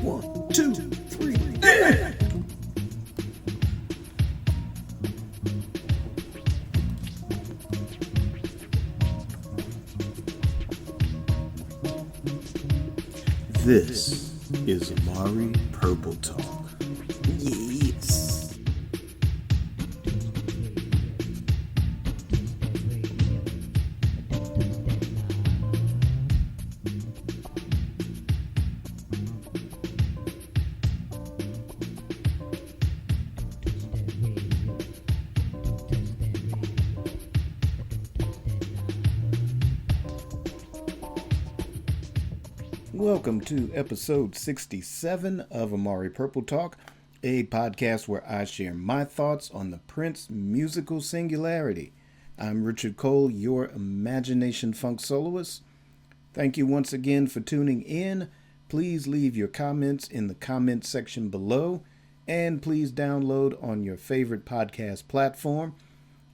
1, 2, 3, yeah! This is Amari Purple Talk. Yes. Welcome to episode 67 of Amari Purple Talk, a podcast where I share my thoughts on the Prince musical singularity. I'm Richard Cole, your imagination funk soloist. Thank you once again for tuning in. Please leave your comments in the comment section below, and please download on your favorite podcast platform.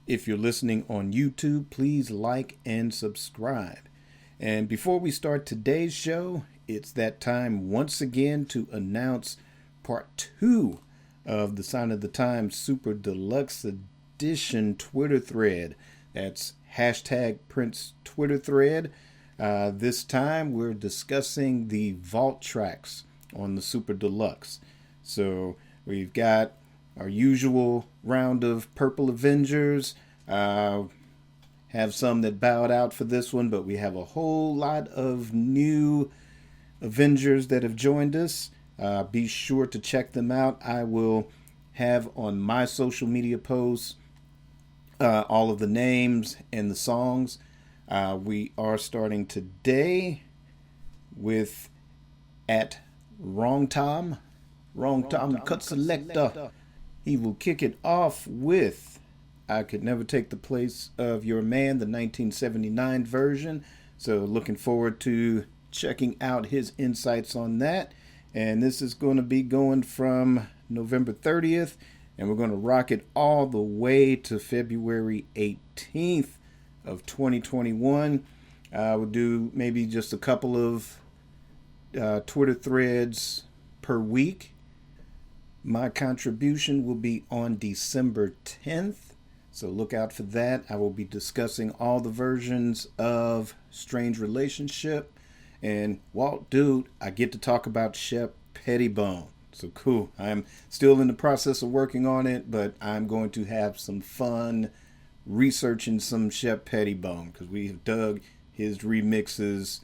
If you're listening on YouTube, please like and subscribe. And before we start today's show, it's that time once again to announce part 2 of the Sign of the Times Super Deluxe Edition Twitter thread. That's hashtag Prince Twitter thread. This time we're discussing the vault tracks on the Super Deluxe. So we've got our usual round of Purple Avengers. Have some that bowed out for this one, but we have a whole lot of new Avengers that have joined us. Be sure to check them out. I will have on my social media posts all of the names and the songs. We are starting today with at Wrong Tom Cut Selector. He will kick it off with I Could Never Take the Place of Your Man, the 1979 version. So looking forward to checking out his insights on that. And this is going to be going from November 30th, and we're going to rock it all the way to February 18th of 2021. We'll do maybe just a couple of Twitter threads per week. My contribution will be on December 10th. So look out for that. I will be discussing all the versions of Strange Relationship. And Walt, dude, I get to talk about Shep Pettibone. So cool. I'm still in the process of working on it, but I'm going to have some fun researching some Shep Pettibone because we have dug his remixes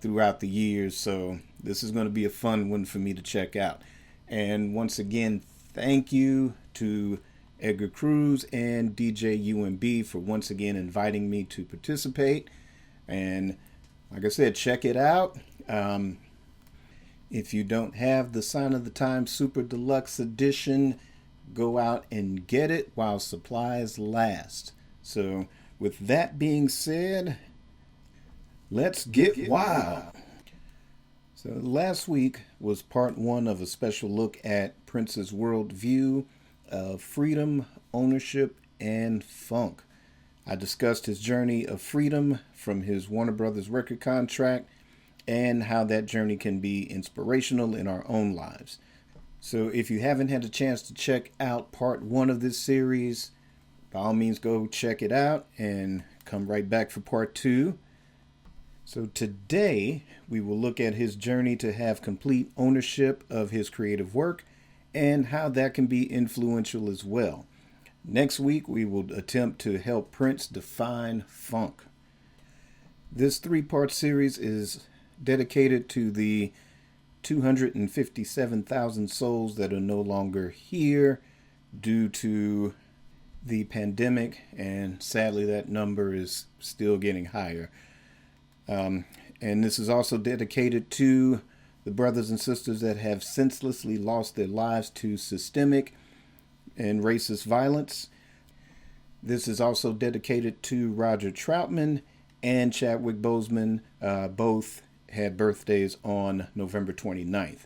throughout the years. So this is going to be a fun one for me to check out. And once again, thank you to Edgar Cruz and DJ UMB for once again inviting me to participate. And like I said, check it out. If you don't have the Sign of the Times Super Deluxe Edition, go out and get it while supplies last. So with that being said, let's get wild. So last week was part 1 of a special look at Prince's worldview of freedom, ownership, and funk. I discussed his journey of freedom from his Warner Brothers record contract and how that journey can be inspirational in our own lives. So if you haven't had a chance to check out part 1 of this series, by all means go check it out and come right back for part 2. So today we will look at his journey to have complete ownership of his creative work and how that can be influential as well. Next week, we will attempt to help Prince define funk. This 3-part series is dedicated to the 257,000 souls that are no longer here due to the pandemic, and sadly that number is still getting higher. And this is also dedicated to the brothers and sisters that have senselessly lost their lives to systemic and racist violence. This is also dedicated to Roger Troutman and Chadwick Boseman. Both had birthdays on November 29th.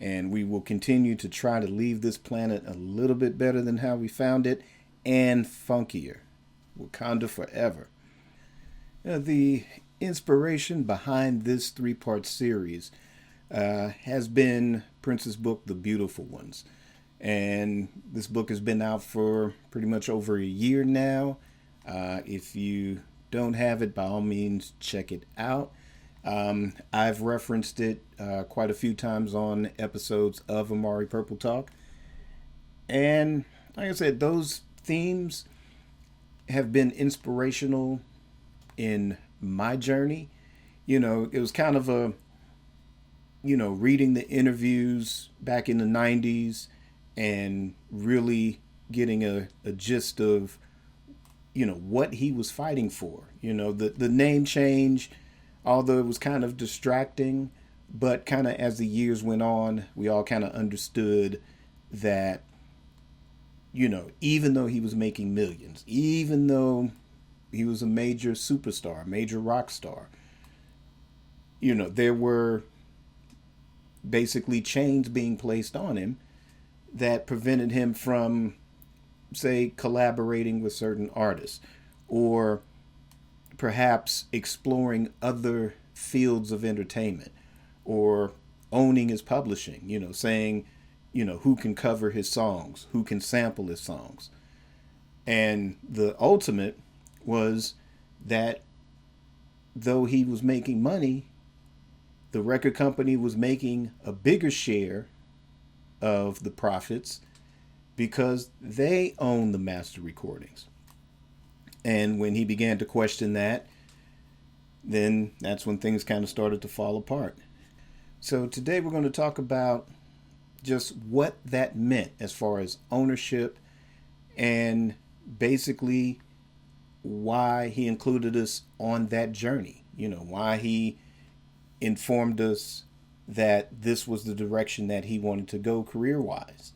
And we will continue to try to leave this planet a little bit better than how we found it and funkier. Wakanda forever. The inspiration behind this 3-part series has been Prince's book, The Beautiful Ones. And this book has been out for pretty much over a year now. If you don't have it, by all means, check it out. I've referenced it quite a few times on episodes of Amari Purple Talk. And like I said, those themes have been inspirational in my journey. It was kind of reading the interviews back in the 90s and really getting a gist of, what he was fighting for. The name change, although it was kind of distracting, but kind of as the years went on, we all kind of understood that, even though he was making millions, even though he was a major superstar, major rock star, there were basically chains being placed on him that prevented him from, say, collaborating with certain artists or perhaps exploring other fields of entertainment or owning his publishing, saying, who can cover his songs, who can sample his songs. And the ultimate was that though he was making money, the record company was making a bigger share of the profits because they own the master recordings. And when he began to question that, then that's when things kind of started to fall apart. So today we're going to talk about just what that meant as far as ownership and basically why he included us on that journey. Why he informed us that this was the direction that he wanted to go career-wise.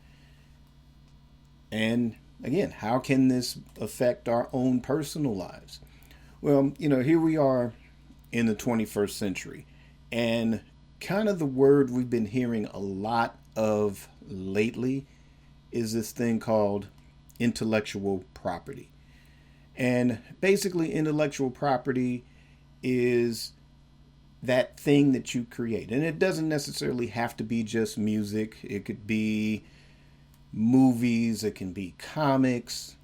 And again, how can this affect our own personal lives? Well, here we are in the 21st century, and kind of the word we've been hearing a lot of lately is this thing called intellectual property. And basically, intellectual property is that thing that you create. And it doesn't necessarily have to be just music. It could be movies. It can be comics.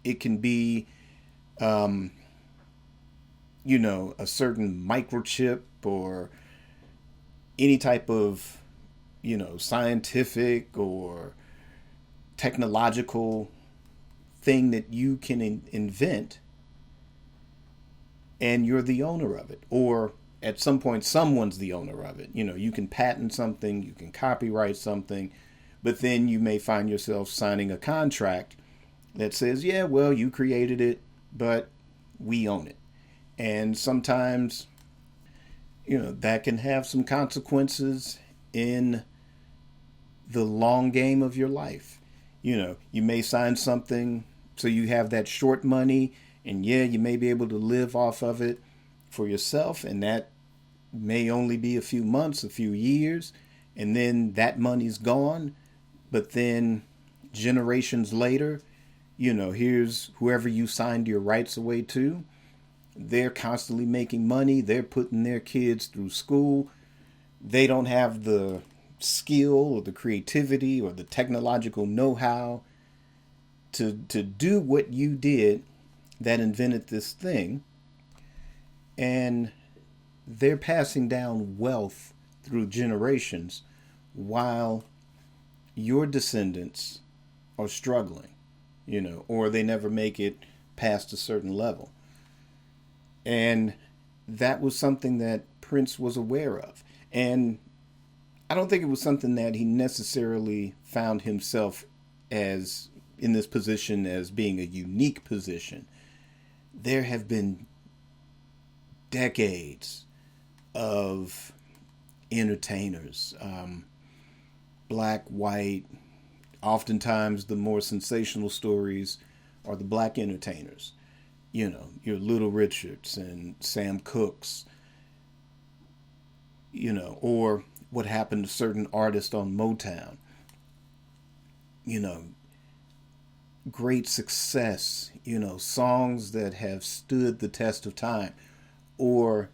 It can be, a certain microchip or any type of, scientific or technological thing that you can invent, and you're the owner of it. Or at some point, someone's the owner of it. You can patent something, you can copyright something, but then you may find yourself signing a contract that says, yeah, well, you created it, but we own it. And sometimes, that can have some consequences in the long game of your life. You may sign something so you have that short money, and yeah, you may be able to live off of it for yourself, and that may only be a few months, a few years, and then that money's gone. But then generations later, here's whoever you signed your rights away to. They're constantly making money. They're putting their kids through school. They don't have the skill or the creativity or the technological know-how to do what you did that invented this thing. And they're passing down wealth through generations while your descendants are struggling, or they never make it past a certain level. And that was something that Prince was aware of. And I don't think it was something that he necessarily found himself as in this position as being a unique position. There have been decades of entertainers, black, white. Oftentimes the more sensational stories are the black entertainers. Your Little Richards and Sam Cooks, or what happened to certain artists on Motown. Great success, songs that have stood the test of time, or,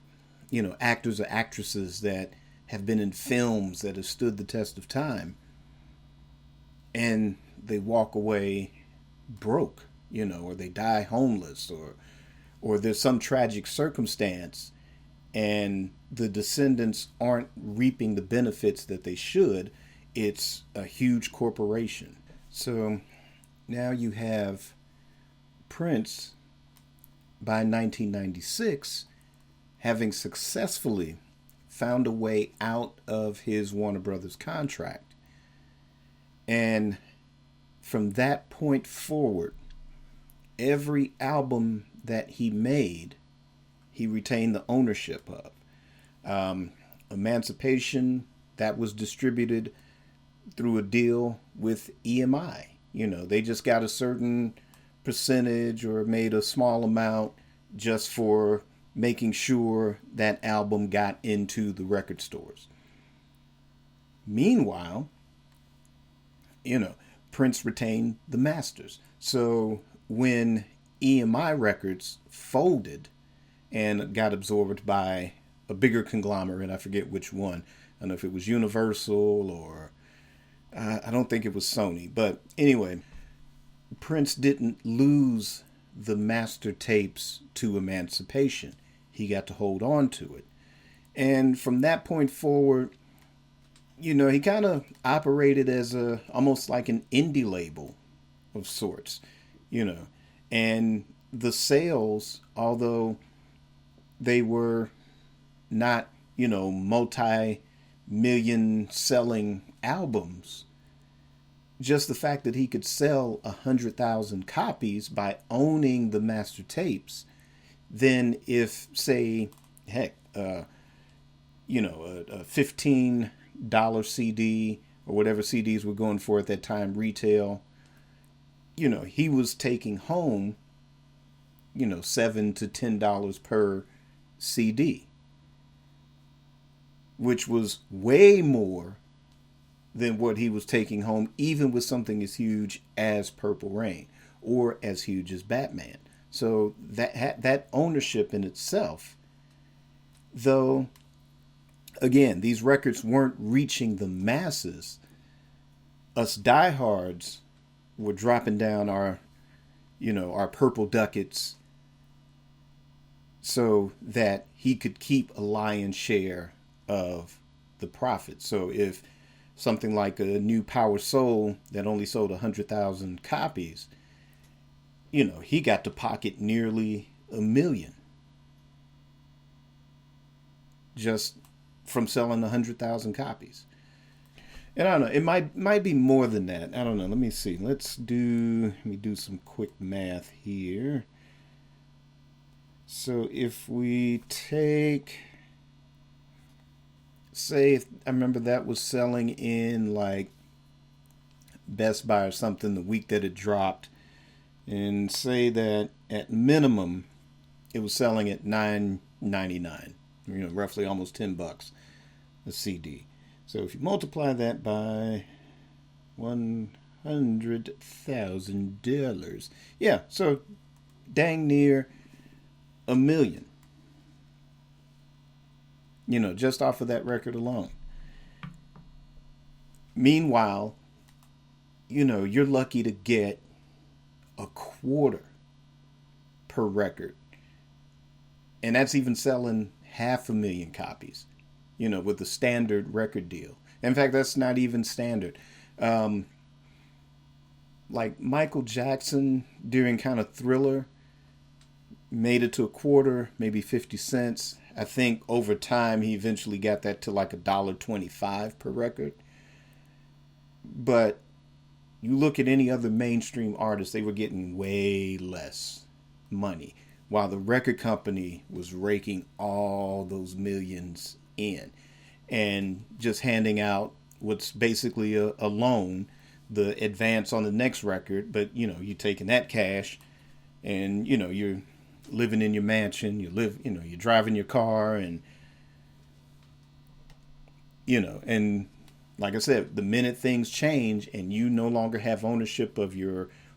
actors or actresses that have been in films that have stood the test of time, and they walk away broke, or they die homeless, or there's some tragic circumstance and the descendants aren't reaping the benefits that they should. It's a huge corporation. So now you have Prince, by 1996, having successfully found a way out of his Warner Brothers contract. And from that point forward, every album that he made, he retained the ownership of. Emancipation, that was distributed through a deal with EMI. They just got a certain percentage or made a small amount just for making sure that album got into the record stores. Meanwhile, Prince retained the masters. So when EMI Records folded and got absorbed by a bigger conglomerate, I forget which one. I don't know if it was Universal or I don't think it was Sony. But anyway, Prince didn't lose the master tapes to Emancipation. He got to hold on to it. And from that point forward, he kind of operated as almost like an indie label of sorts, and the sales, although they were not, multi-million selling albums, just the fact that he could sell 100,000 copies by owning the master tapes, then if, say, heck, a $15 CD or whatever CDs were going for at that time, retail, he was taking home, $7 to $10 per CD, which was way more than what he was taking home, even with something as huge as Purple Rain or as huge as Batman. So that ownership in itself, though, again, these records weren't reaching the masses, us diehards were dropping down our purple ducats so that he could keep a lion's share of the profit. So if something like a new Power Soul that only sold 100,000 copies, he got to pocket nearly $1 million just from selling 100,000 copies. And I don't know, it might be more than that. I don't know. Let me see. Let me do some quick math here. So if we take, say, I remember that was selling in like Best Buy or something the week that it dropped, and say that at minimum it was selling at $9.99, roughly almost $10 a CD. So if you multiply that by $100,000, yeah, so dang near $1 million, just off of that record alone. Meanwhile, you're lucky to get a quarter per record, and that's even selling 500,000 copies, with the standard record deal. In fact, that's not even standard. Like Michael Jackson during kind of Thriller made it to a quarter, maybe 50 cents. I think over time he eventually got that to like $1.25 per record. But you look at any other mainstream artist, they were getting way less money, while the record company was raking all those millions in and just handing out what's basically a loan, the advance on the next record. But you're taking that cash and you're living in your mansion, you're driving your car, and and like I said, the minute things change and you no longer have ownership of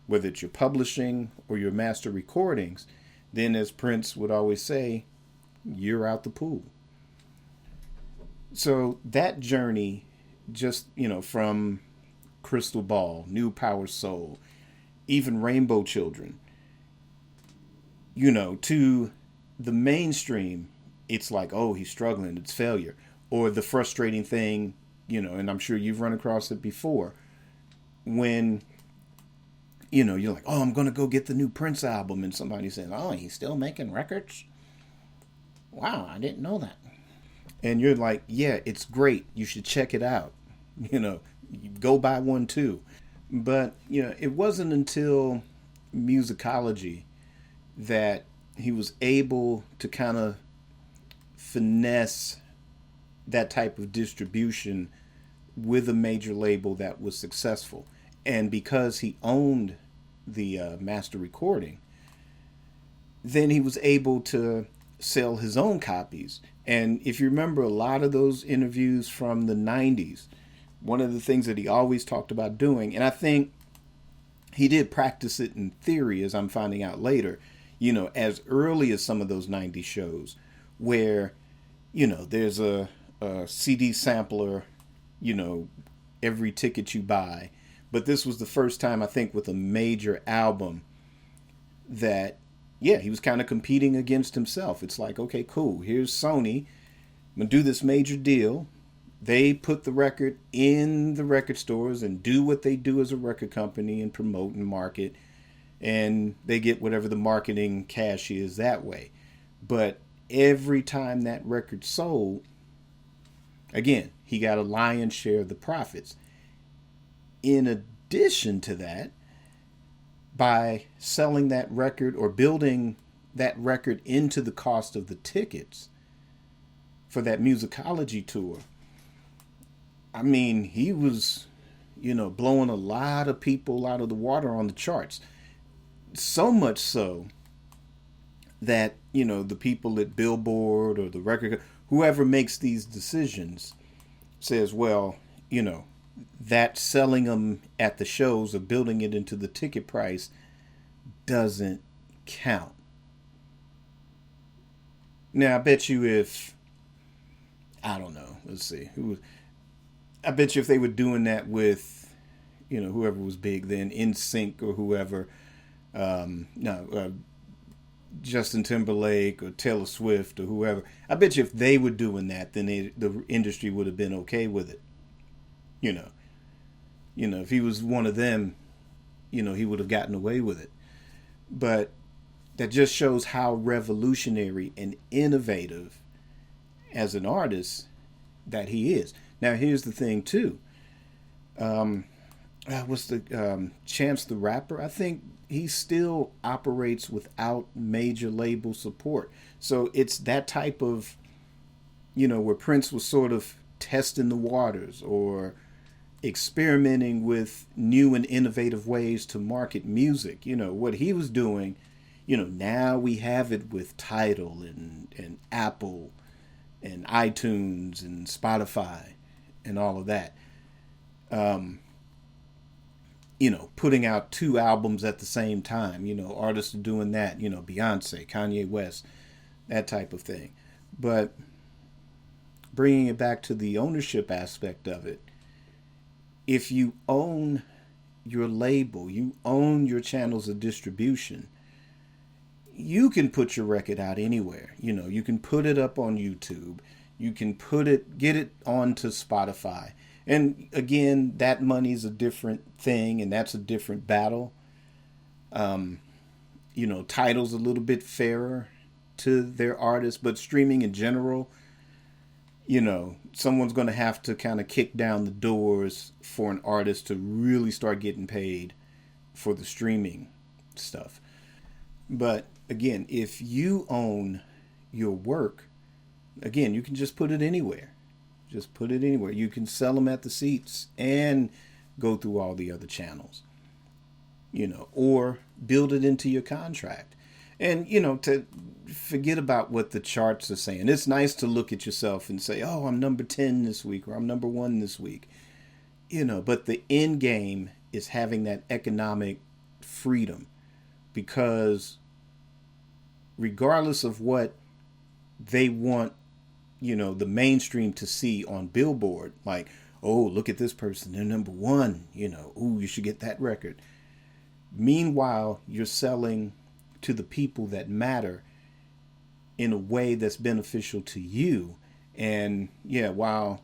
whether it's your publishing or your master recordings, then, as Prince would always say, you're out the pool. So that journey, just, from Crystal Ball, New Power Soul, even Rainbow Children, to the mainstream, it's like, oh, he's struggling, it's failure. Or the frustrating thing, and I'm sure you've run across it before, when, you're like, oh, I'm going to go get the new Prince album, and somebody says, oh, he's still making records? Wow, I didn't know that. And you're like, yeah, it's great. You should check it out. You know, go buy one too. But, it wasn't until musicology that he was able to kind of finesse that type of distribution with a major label that was successful. And because he owned the master recording, then he was able to sell his own copies. And if you remember a lot of those interviews from the 90s, one of the things that he always talked about doing, and I think he did practice it in theory, as I'm finding out later, as early as some of those 90s shows, where, there's a CD sampler, you know, every ticket you buy. But this was the first time, I think, with a major album that, yeah, he was kind of competing against himself. It's like, okay, cool. Here's Sony. I'm going to do this major deal. They put the record in the record stores and do what they do as a record company and promote and market. And they get whatever the marketing cash is that way. But every time that record sold, again, he got a lion's share of the profits. In addition to that, by selling that record or building that record into the cost of the tickets for that musicology tour, I mean, he was, blowing a lot of people out of the water on the charts. So much so that, the people at Billboard or the record, whoever makes these decisions says, well, that selling them at the shows or building it into the ticket price doesn't count. Now, I bet you if, I don't know, let's see, I bet you if they were doing that with, whoever was big then, NSYNC or whoever, no, Justin Timberlake or Taylor Swift or whoever, I bet you if they were doing that, then the industry would have been okay with it. You know, if he was one of them, he would have gotten away with it. But that just shows how revolutionary and innovative as an artist that he is. Now, here's the thing too. What's the Chance the Rapper? I think he still operates without major label support. So it's that type of, where Prince was sort of testing the waters or experimenting with new and innovative ways to market music. What he was doing, now we have it with Tidal and Apple and iTunes and Spotify and all of that. Putting out 2 albums at the same time. Artists are doing that. Beyonce, Kanye West, that type of thing. But bringing it back to the ownership aspect of it, if you own your label, you own your channels of distribution, you can put your record out anywhere. You can put it up on YouTube. You can get it onto Spotify. And again, that money's a different thing, and that's a different battle. Tidal's a little bit fairer to their artists, but streaming in general, someone's going to have to kind of kick down the doors for an artist to really start getting paid for the streaming stuff. But again, if you own your work, again, you can just put it anywhere. Just put it anywhere. You can sell them at the seats and go through all the other channels, or build it into your contract. And, to forget about what the charts are saying. It's nice to look at yourself and say, oh, I'm number 10 this week or I'm number 1 this week. But the end game is having that economic freedom, because regardless of what they want the mainstream to see on Billboard. Like, oh, look at this person, they're number one. Ooh, you should get that record. Meanwhile, you're selling to the people that matter in a way that's beneficial to you. And yeah, while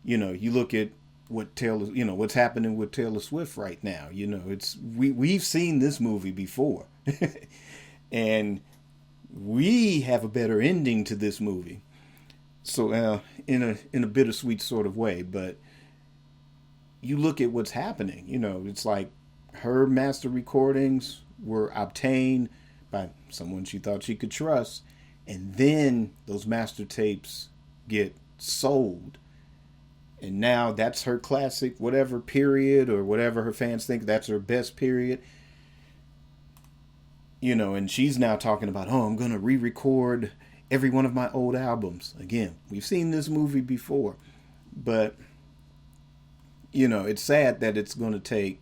you look at what Taylor, what's happening with Taylor Swift right now. It's we've seen this movie before, and we have a better ending to this movie. So in a bittersweet sort of way, but you look at what's happening. It's like her master recordings were obtained by someone she thought she could trust, and then those master tapes get sold. And now that's her classic, whatever period or whatever her fans think that's her best period. And she's now talking about, oh, I'm going to re-record every one of my old albums. Again, we've seen this movie before. But, it's sad that it's going to take,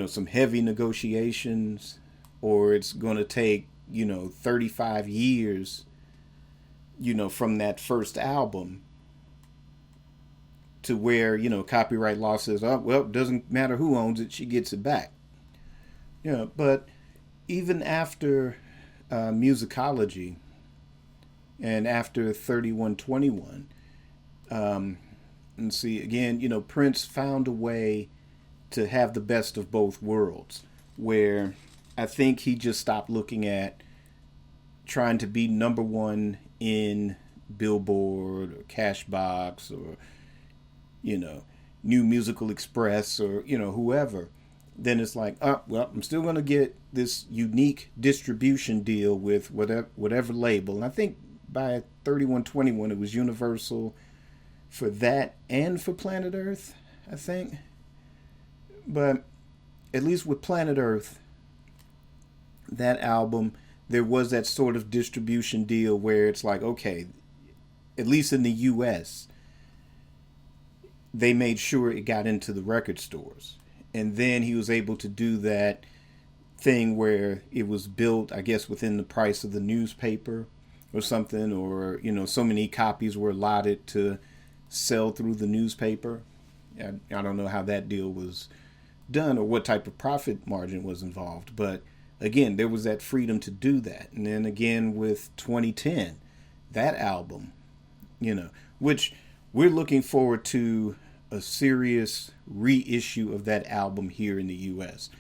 some heavy negotiations, or it's going to take, 35 years, from that first album to where, copyright law says, oh, well, it doesn't matter who owns it, she gets it back. But even after Musicology and after 3121, and see, again, Prince found a way to have the best of both worlds, where I think he just stopped looking at trying to be number one in Billboard or Cashbox or New Musical Express or whoever. Then it's like, oh, well, I'm still going to get this unique distribution deal with whatever label. And I think by 3121 it was Universal for that and for Planet Earth, I think. But at least with Planet Earth, that album, there was that sort of distribution deal where it's like, okay, at least in the US, they made sure it got into the record stores. And then he was able to do that thing where it was built, I guess, within the price of the newspaper or something, or, so many copies were allotted to sell through the newspaper. I don't know how that deal was done or what type of profit margin was involved. But again, there was that freedom to do that. And then again with 2010, that album, which we're looking forward to a serious reissue of that album here in the US.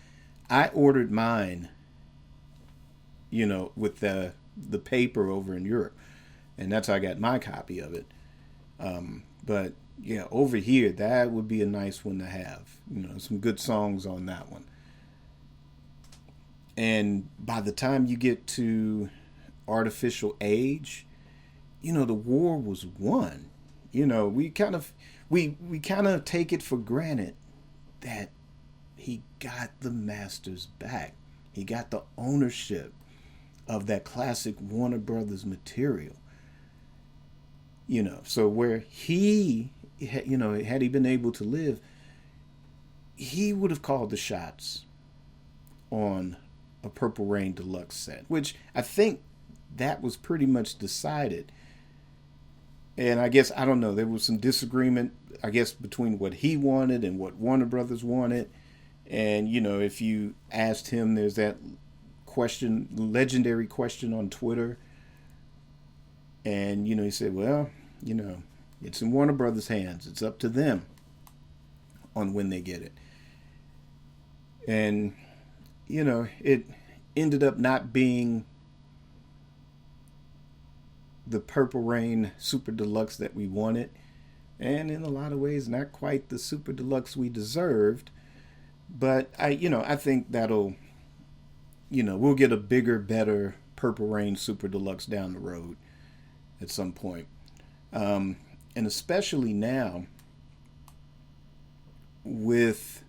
I ordered mine, with the paper over in Europe, and that's how I got my copy of it. But yeah, over here, that would be a nice one to have. Some good songs on that one. And by the time you get to Artificial Age, the war was won. We kind of take it for granted that he got the masters back. He got the ownership of that classic Warner Brothers material. So where he, had he been able to live, he would have called the shots on a Purple Rain Deluxe set, which I think that was pretty much decided. And I guess, I don't know, there was some disagreement, I guess, between what he wanted and what Warner Brothers wanted. And, if you asked him, there's that legendary question on Twitter. And, he said, well, it's in Warner Brothers' hands. It's up to them on when they get it. And, it ended up not being the Purple Rain Super Deluxe that we wanted, and in a lot of ways not quite the Super Deluxe we deserved. But I think that'll, we'll get a bigger, better Purple Rain Super Deluxe down the road at some point. And especially now with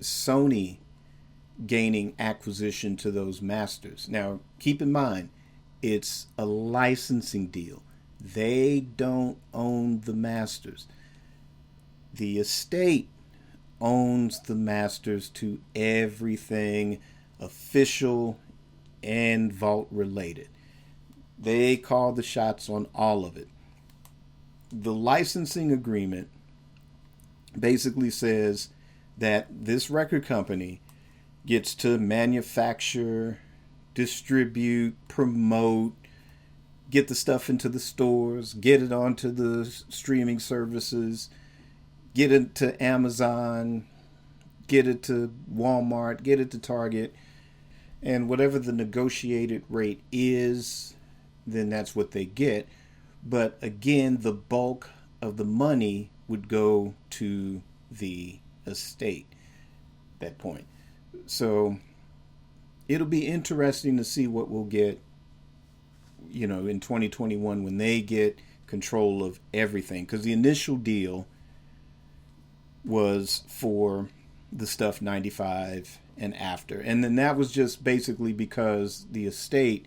Sony gaining acquisition to those masters. Now, keep in mind, it's a licensing deal. They don't own the masters. The estate owns the masters to everything official and vault related. They call the shots on all of it. The licensing agreement basically says that this record company gets to manufacture, distribute, promote, get the stuff into the stores, get it onto the streaming services, get it to Amazon, get it to Walmart, get it to Target, and whatever the negotiated rate is, then that's what they get. But again, the bulk of the money would go to the estate at that point. So it'll be interesting to see what we'll get, in 2021 when they get control of everything. Because the initial deal was for the stuff 95 and after. And then that was just basically because the estate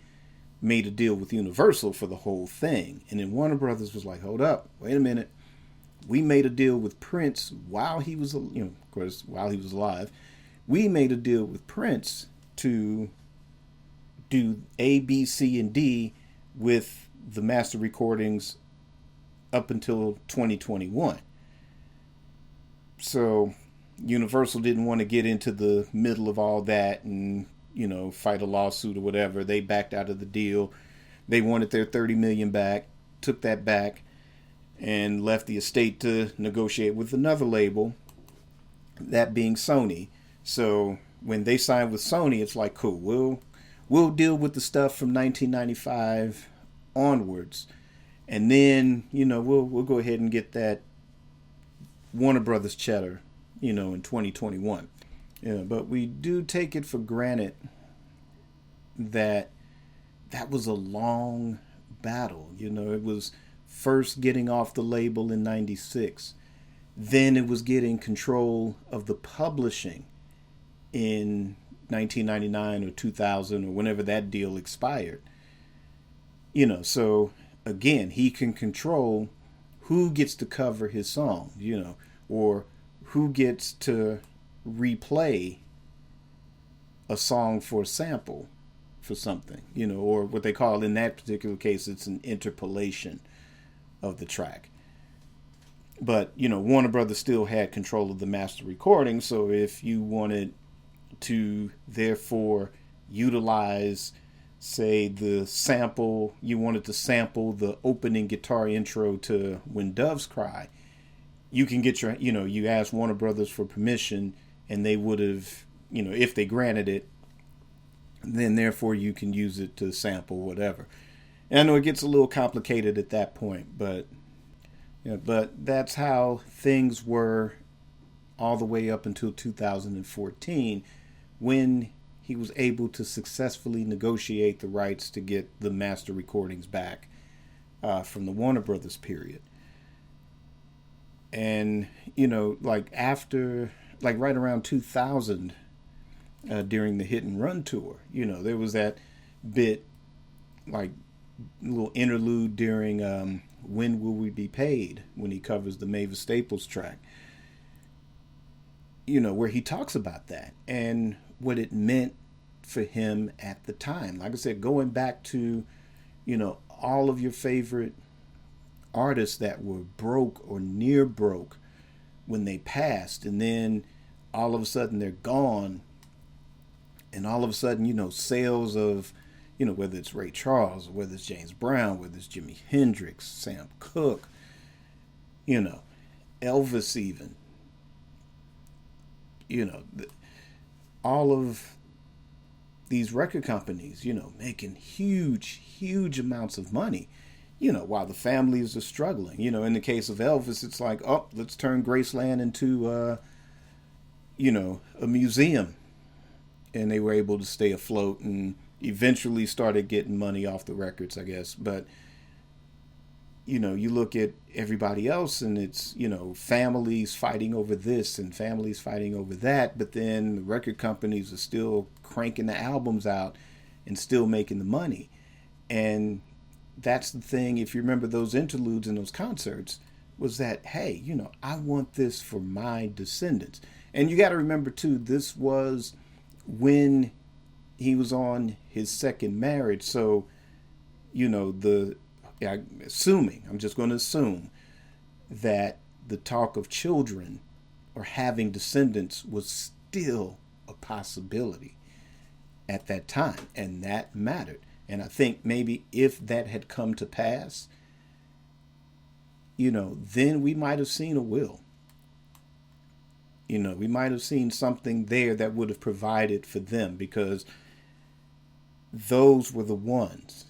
made a deal with Universal for the whole thing. And then Warner Brothers was like, hold up, wait a minute. We made a deal with Prince while he was, of course, while he was alive. We made a deal with Prince to do A, B, C, and D with the master recordings up until 2021. So Universal didn't want to get into the middle of all that and, fight a lawsuit or whatever. They backed out of the deal. They wanted their $30 million back, took that back, and left the estate to negotiate with another label, that being Sony. So when they signed with Sony, it's like, cool, we'll deal with the stuff from 1995 onwards, and then we'll go ahead and get that Warner Brothers cheddar, in 2021. Yeah, but we do take it for granted that was a long battle. It was first getting off the label in 96. Then it was getting control of the publishing in 1999 or 2000 or whenever that deal expired. So again, he can control who gets to cover his song, or who gets to replay a song for a sample for something, or what they call in that particular case, it's an interpolation of the track. But, Warner Brothers still had control of the master recording. So if you wanted to therefore utilize, say, the sample, you wanted to sample the opening guitar intro to When Doves Cry, you can get your, you ask Warner Brothers for permission, and they would have, if they granted it, then therefore you can use it to sample whatever. And I know it gets a little complicated at that point, but that's how things were all the way up until 2014, when he was able to successfully negotiate the rights to get the master recordings back from the Warner Brothers period. And, after, right around 2000, during the Hit and Run tour, there was that bit, little interlude during When Will We Be Paid, when he covers the Mavis Staples track, where he talks about that and what it meant for him at the time. Like I said, going back to, all of your favorite artists that were broke or near broke when they passed, and then all of a sudden they're gone, and all of a sudden, sales of, whether it's Ray Charles, or whether it's James Brown, whether it's Jimi Hendrix, Sam Cooke, Elvis even, all of these record companies, making huge amounts of money, while the families are struggling. In the case of Elvis, it's like, oh, let's turn Graceland into, a museum. And they were able to stay afloat and eventually started getting money off the records, I guess. But, you look at everybody else and it's, families fighting over this and families fighting over that. But then the record companies are still cranking the albums out and still making the money. And that's the thing, if you remember those interludes in those concerts, was that, hey, I want this for my descendants. And you got to remember, too, this was when he was on his second marriage. So, I'm just going to assume that the talk of children or having descendants was still a possibility at that time, and that mattered. And I think maybe if that had come to pass, then we might have seen a will. We might have seen something there that would have provided for them, because those were the ones.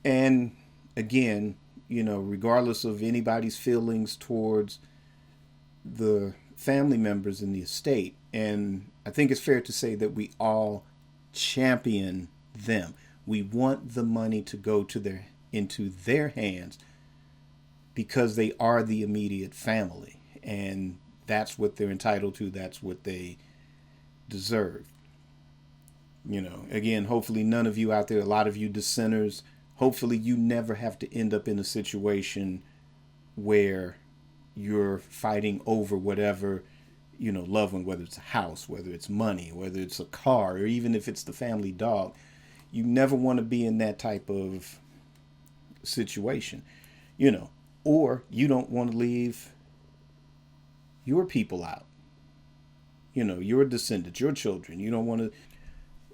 And again, regardless of anybody's feelings towards the family members in the estate, and I think it's fair to say that we all champion them. We want the money to go into their hands because they are the immediate family, and that's what they're entitled to. That's what they deserve. Again, hopefully none of you out there, a lot of you dissenters, hopefully you never have to end up in a situation where you're fighting over whatever, loved one, whether it's a house, whether it's money, whether it's a car, or even if it's the family dog. You never want to be in that type of situation, or you don't want to leave your people out, your descendants, your children. You don't want to,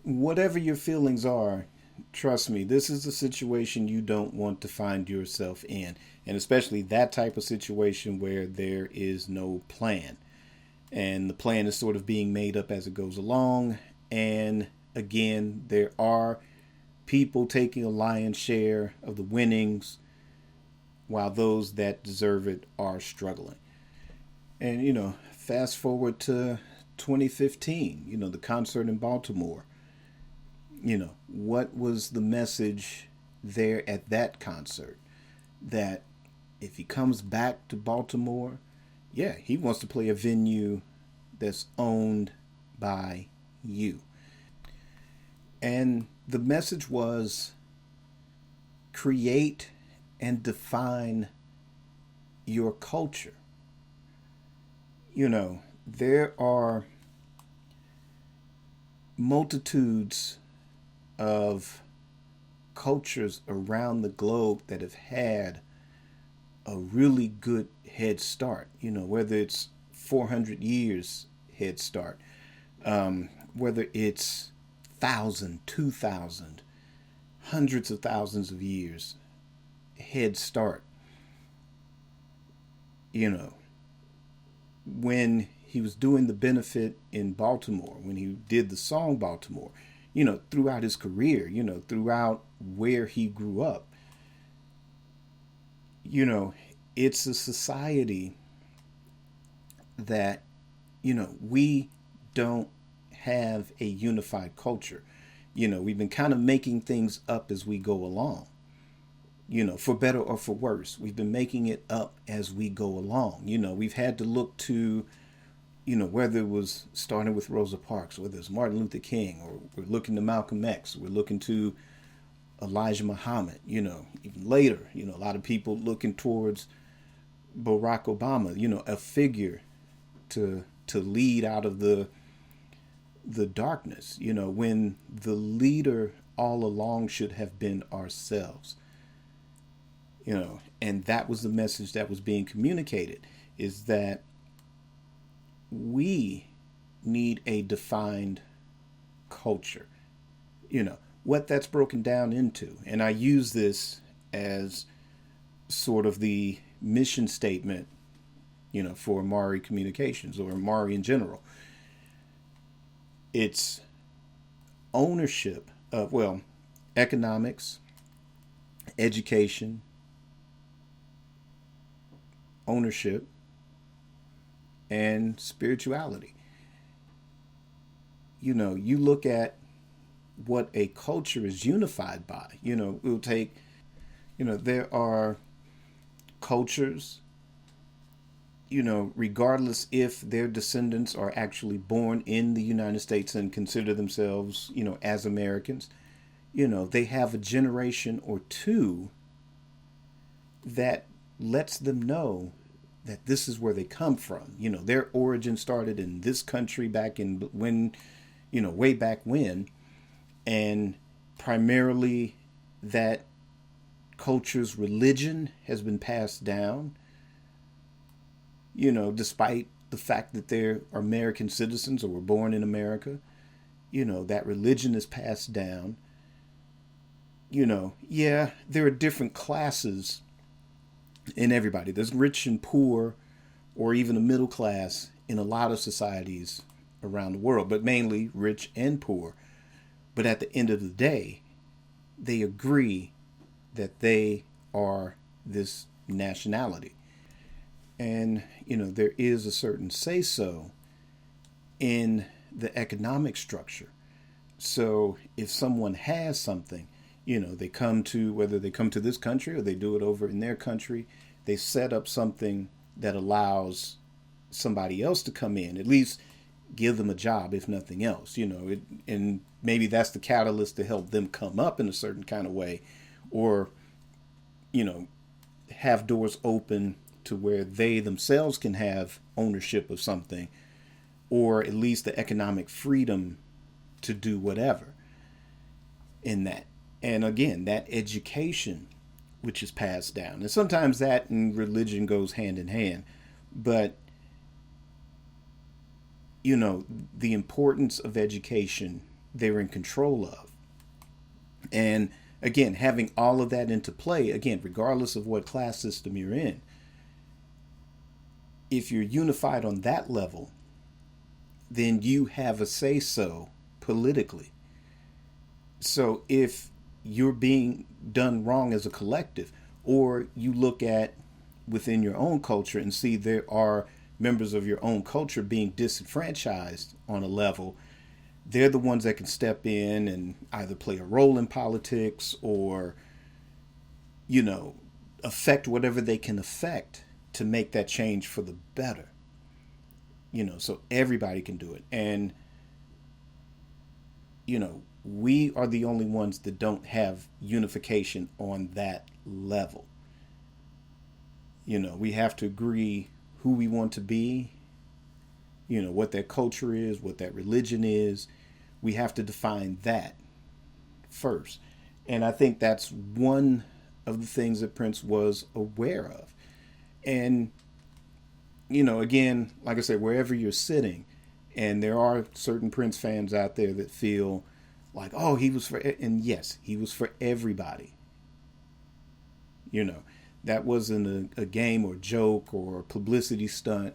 whatever your feelings are, trust me, this is a situation you don't want to find yourself in. And especially that type of situation where there is no plan. And the plan is sort of being made up as it goes along. And again, there are people taking a lion's share of the winnings, while those that deserve it are struggling. And, fast forward to 2015, the concert in Baltimore. What was the message there at that concert? That if he comes back to Baltimore, yeah, he wants to play a venue that's owned by you. And the message was create and define your culture. There are multitudes of cultures around the globe that have had a really good head start, whether it's 400 years head start, whether it's 1,000, 2,000, hundreds of thousands of years head start. When he was doing the benefit in Baltimore, when he did the song Baltimore, throughout his career, throughout where he grew up, it's a society that, we don't have a unified culture. We've been kind of making things up as we go along, for better or for worse. We've been making it up as we go along. We've had to look to, whether it was starting with Rosa Parks, whether it's Martin Luther King, or we're looking to Malcolm X, we're looking to Elijah Muhammad, even later, a lot of people looking towards Barack Obama, a figure to lead out of the darkness, when the leader all along should have been ourselves. And that was the message that was being communicated, is that we need a defined culture. What that's broken down into. And I use this as sort of the mission statement, for Amari Communications, or Amari in general. It's ownership of, economics, education, ownership, and spirituality. You look at what a culture is unified by. We'll take, there are cultures, regardless if their descendants are actually born in the United States and consider themselves, as Americans, they have a generation or two that lets them know that this is where they come from. Their origin started in this country back in when, way back when. And primarily, that culture's religion has been passed down, despite the fact that they are American citizens or were born in America. That religion is passed down. Yeah, there are different classes in everybody. There's rich and poor, or even a middle class in a lot of societies around the world, but mainly rich and poor. But at the end of the day, they agree that they are this nationality. And, there is a certain say so in the economic structure. So if someone has something, they come to, whether they come to this country or they do it over in their country, they set up something that allows somebody else to come in, at least give them a job, if nothing else, and maybe that's the catalyst to help them come up in a certain kind of way, or, have doors open to where they themselves can have ownership of something, or at least the economic freedom to do whatever in that. And again, that education, which is passed down. And sometimes that and religion goes hand in hand. But, the importance of education, they're in control of. And again, having all of that into play, again, regardless of what class system you're in, if you're unified on that level, then you have a say so politically. So if you're being done wrong as a collective, or you look at within your own culture and see there are members of your own culture being disenfranchised on a level, they're the ones that can step in and either play a role in politics or, affect whatever they can affect to make that change for the better. So everybody can do it. And, we are the only ones that don't have unification on that level. We have to agree who we want to be, what that culture is, what that religion is. We have to define that first. And I think that's one of the things that Prince was aware of. And, again, like I said, wherever you're sitting, and there are certain Prince fans out there that feel like, oh, he was for, and yes, he was for everybody. That wasn't a game or joke or a publicity stunt.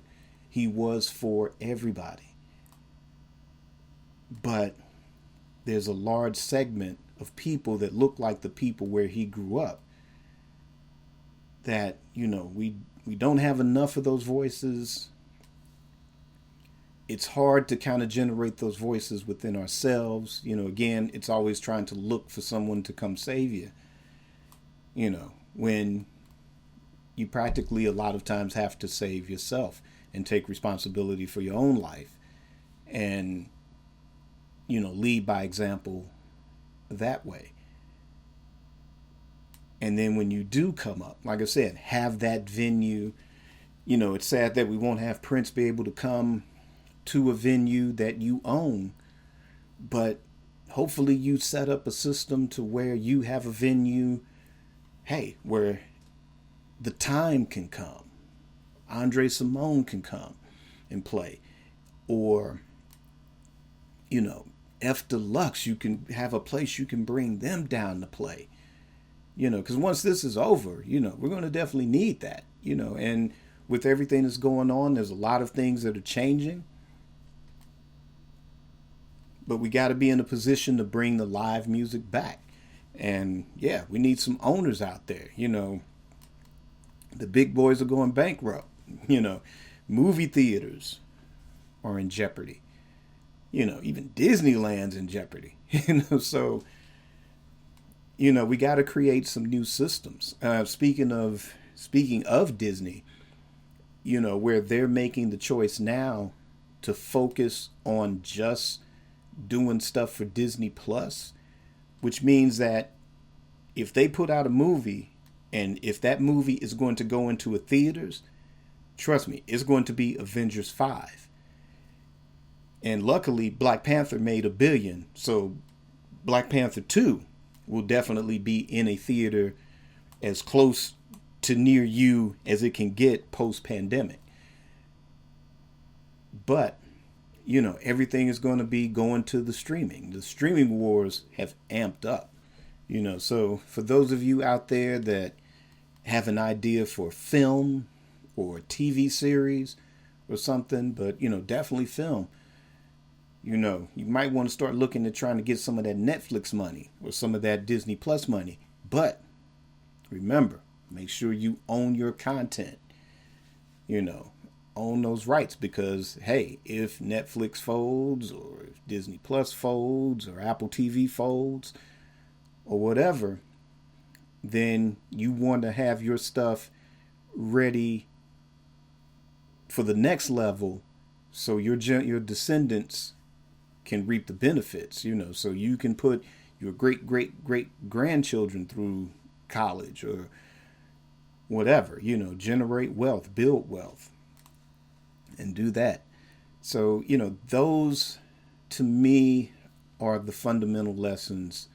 He was for everybody. But there's a large segment of people that look like the people where he grew up that, we don't have enough of those voices. It's hard to kind of generate those voices within ourselves. Again, it's always trying to look for someone to come save you. When you practically a lot of times have to save yourself and take responsibility for your own life and, lead by example that way. And then when you do come up, like I said, have that venue. It's sad that we won't have Prince be able to come to a venue that you own, but hopefully you set up a system to where you have a venue, hey, where the time can come. Andre Simone can come and play. Or, F Deluxe, you can have a place you can bring them down to play. Because once this is over, we're going to definitely need that, and with everything that's going on, there's a lot of things that are changing. But we got to be in a position to bring the live music back. And yeah, we need some owners out there. The big boys are going bankrupt. Movie theaters are in jeopardy. Even Disneyland's in jeopardy. So, we got to create some new systems. Speaking of Disney, where they're making the choice now to focus on just doing stuff for Disney Plus, which means that if they put out a movie and if that movie is going to go into a theaters, trust me, it's going to be Avengers 5. And luckily Black Panther made $1 billion. So Black Panther 2 will definitely be in a theater as close to near you as it can get post-pandemic. But, everything is going to be going to the streaming. The streaming wars have amped up. So for those of you out there that have an idea for film or TV series or something, but, definitely film, you might want to start looking at trying to get some of that Netflix money or some of that Disney Plus money. But remember, make sure you own your content, own those rights, because, hey, if Netflix folds or if Disney Plus folds or Apple TV folds or whatever, then you want to have your stuff ready for the next level so your descendants can reap the benefits, so you can put your great great great grandchildren through college or whatever, generate wealth, build wealth, and do that. So, those to me are the fundamental lessons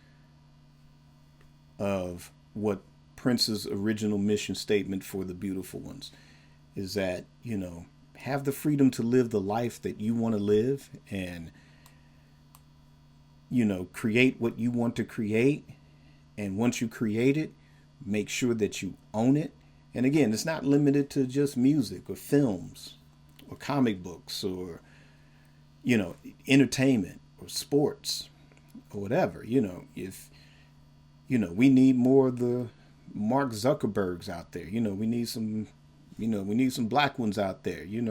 of what Prince's original mission statement for the beautiful ones is, that, have the freedom to live the life that you want to live, and, create what you want to create. And once you create it, make sure that you own it. And again, it's not limited to just music or films or comic books or, entertainment or sports or whatever. If, we need more of the Mark Zuckerbergs out there. We need some, we need some black ones out there, you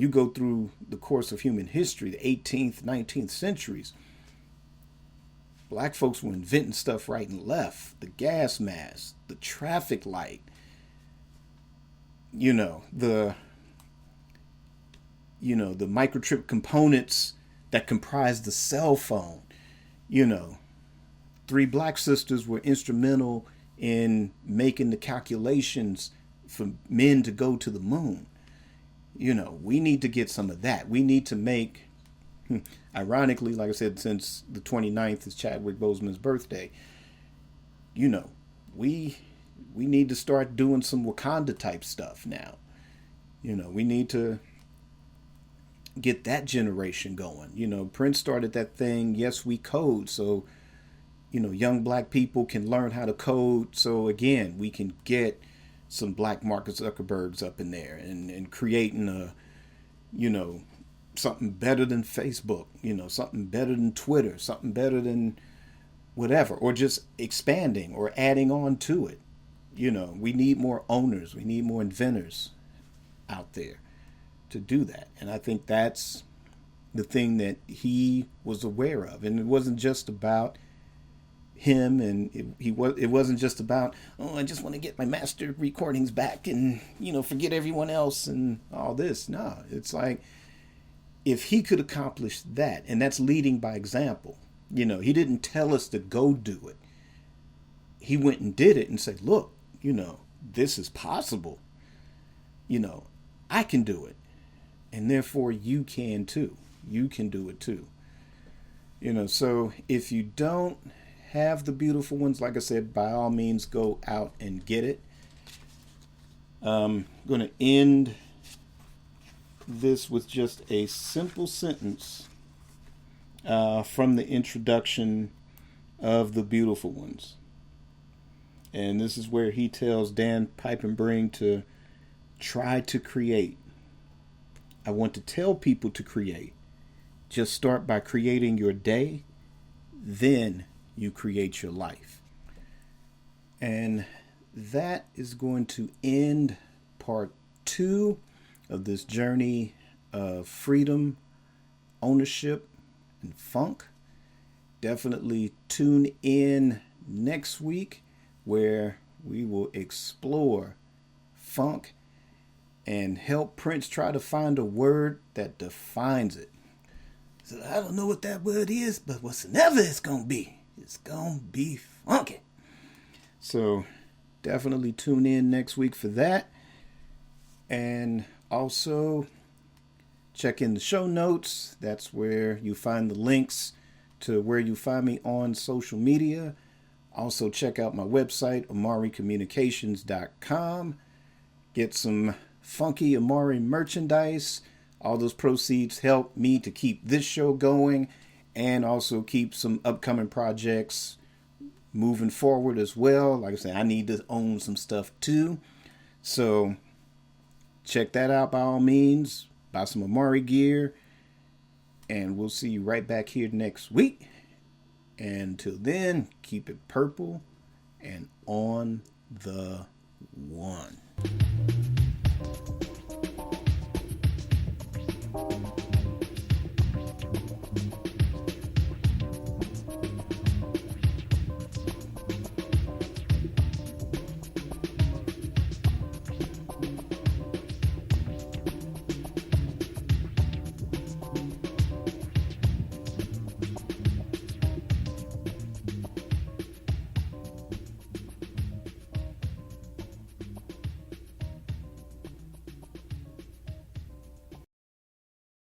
go through the course of human history, the 18th, 19th centuries. Black folks were inventing stuff right and left. The gas mask, the traffic light, the microchip components that comprise the cell phone. 3 black sisters were instrumental in making the calculations for men to go to the moon. We need to get some of that. We need to make, ironically, like I said, since the 29th is Chadwick Boseman's birthday, we need to start doing some Wakanda type stuff now. We need to get that generation going. Prince started that thing, Yes We Code, so, young black people can learn how to code. So again, we can get some black Mark Zuckerbergs up in there and creating something better than Facebook, something better than Twitter, something better than whatever, or just expanding or adding on to it. We need more owners. We need more inventors out there to do that. And I think that's the thing that he was aware of. And it wasn't just about him, and it wasn't just about, I just want to get my master recordings back and forget everyone else and all this. No, it's like, if he could accomplish that, and that's leading by example. He didn't tell us to go do it. He went and did it and said, look, this is possible. I can do it, and therefore you can too. You can do it too. So if you don't have the beautiful ones, like I said, by all means, go out and get it. I'm going to end this with just a simple sentence from the introduction of the beautiful ones. And this is where he tells Dan Piepenbring to try to create. I want to tell people to create. Just start by creating your day, then you create your life. And that is going to end part 2 of this journey of freedom, ownership, and funk. Definitely tune in next week, where we will explore funk and help Prince try to find a word that defines it. So I don't know what that word is, but whatsoever it's going to be, it's going to be funky. So definitely tune in next week for that. And also check in the show notes. That's where you find the links to where you find me on social media. Also, check out my website, amaricommunications.com. Get some funky Amari merchandise. All those proceeds help me to keep this show going and also keep some upcoming projects moving forward as well. Like I said, I need to own some stuff too. So check that out by all means. Buy some Amari gear. And we'll see you right back here next week. And until then, keep it purple and on the one.